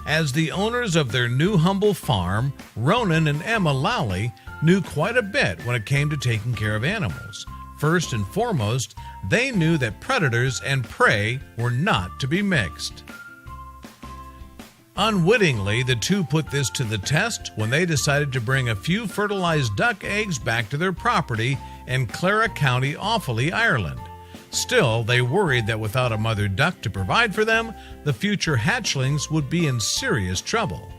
As the owners of their new humble farm, Ronan and Emma Lowley knew quite a bit when it came to taking care of animals. First and foremost, they knew that predators and prey were not to be mixed. Unwittingly, the two put this to the test when they decided to bring a few fertilized duck eggs back to their property in Clara County, Offaly, Ireland. Still, they worried that without a mother duck to provide for them, the future hatchlings would be in serious trouble.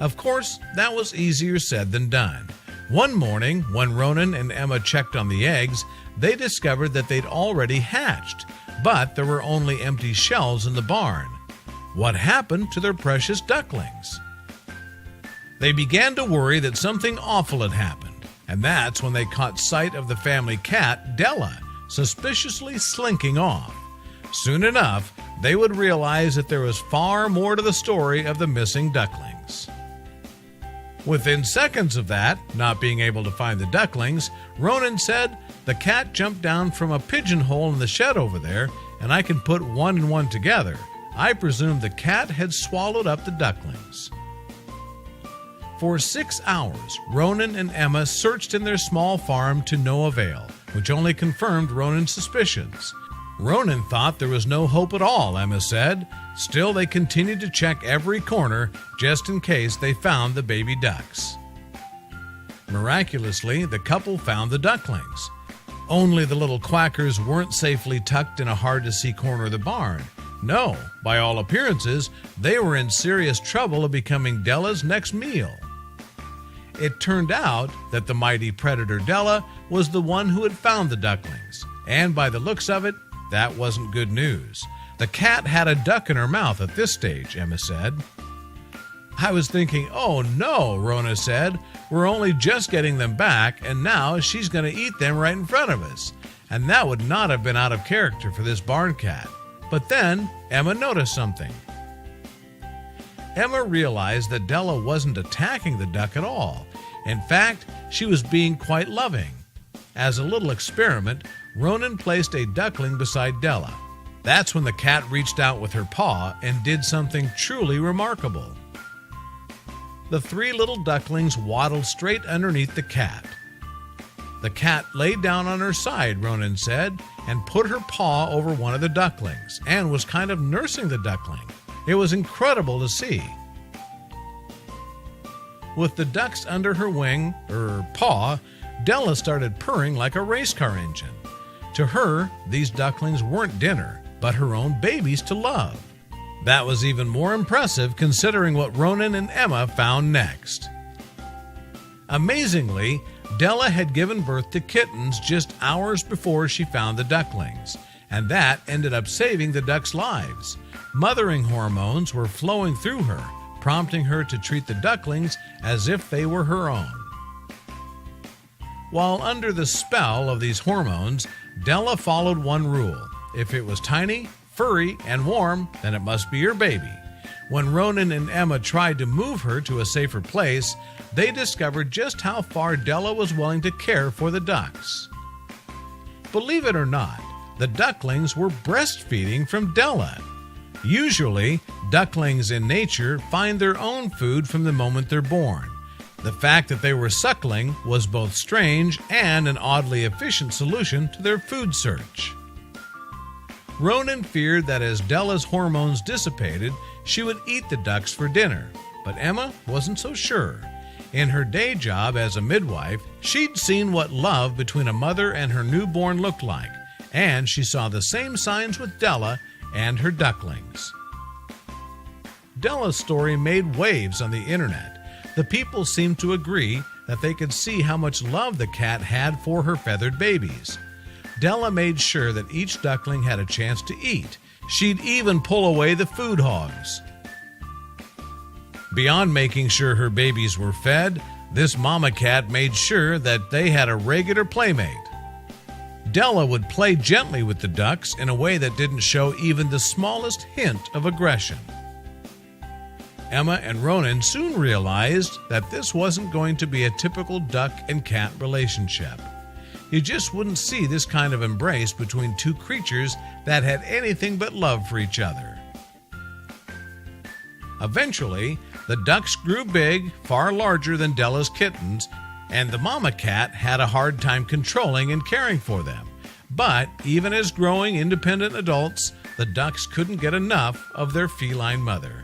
Of course, that was easier said than done. One morning, when Ronan and Emma checked on the eggs, they discovered that they'd already hatched, but there were only empty shells in the barn. What happened to their precious ducklings? They began to worry that something awful had happened, and that's when they caught sight of the family cat, Della, suspiciously slinking off. Soon enough, they would realize that there was far more to the story of the missing ducklings. Within seconds of that, not being able to find the ducklings, Ronan said, "The cat jumped down from a pigeonhole in the shed over there, and I can put one and one together. I presume the cat had swallowed up the ducklings." For 6 hours, Ronan and Emma searched in their small farm to no avail, which only confirmed Ronan's suspicions. Ronan thought there was no hope at all, Emma said. Still, they continued to check every corner just in case they found the baby ducks. Miraculously, the couple found the ducklings. Only the little quackers weren't safely tucked in a hard-to-see corner of the barn. No, by all appearances, they were in serious trouble of becoming Della's next meal. It turned out that the mighty predator Della was the one who had found the ducklings, and by the looks of it, that wasn't good news. The cat had a duck in her mouth at this stage, Emma said. "I was thinking, oh no," Rona said. "We're only just getting them back, and now she's going to eat them right in front of us. And that would not have been out of character for this barn cat." But then Emma noticed something. Emma realized that Della wasn't attacking the duck at all. In fact, she was being quite loving. As a little experiment, Ronan placed a duckling beside Della. That's when the cat reached out with her paw and did something truly remarkable. The 3 little ducklings waddled straight underneath the cat. The cat laid down on her side, Ronan said, and put her paw over one of the ducklings, and was kind of nursing the duckling. It was incredible to see. With the ducks under her paw, Della started purring like a race car engine. To her, these ducklings weren't dinner, but her own babies to love. That was even more impressive considering what Ronan and Emma found next. Amazingly, Della had given birth to kittens just hours before she found the ducklings, and that ended up saving the ducks' lives. Mothering hormones were flowing through her, prompting her to treat the ducklings as if they were her own. While under the spell of these hormones, Della followed one rule. If it was tiny, furry, and warm, then it must be your baby. When Ronan and Emma tried to move her to a safer place, they discovered just how far Della was willing to care for the ducks. Believe it or not, the ducklings were breastfeeding from Della. Usually, ducklings in nature find their own food from the moment they're born. The fact that they were suckling was both strange and an oddly efficient solution to their food search. Ronan feared that as Della's hormones dissipated, she would eat the ducks for dinner, but Emma wasn't so sure. In her day job as a midwife, she'd seen what love between a mother and her newborn looked like, and she saw the same signs with Della and her ducklings. Della's story made waves on the internet. The people seemed to agree that they could see how much love the cat had for her feathered babies. Della made sure that each duckling had a chance to eat. She'd even pull away the food hogs. Beyond making sure her babies were fed, this mama cat made sure that they had a regular playmate. Della would play gently with the ducks in a way that didn't show even the smallest hint of aggression. Emma and Ronan soon realized that this wasn't going to be a typical duck and cat relationship. You just wouldn't see this kind of embrace between two creatures that had anything but love for each other. Eventually, the ducks grew big, far larger than Della's kittens, and the mama cat had a hard time controlling and caring for them. But even as growing independent adults, the ducks couldn't get enough of their feline mother.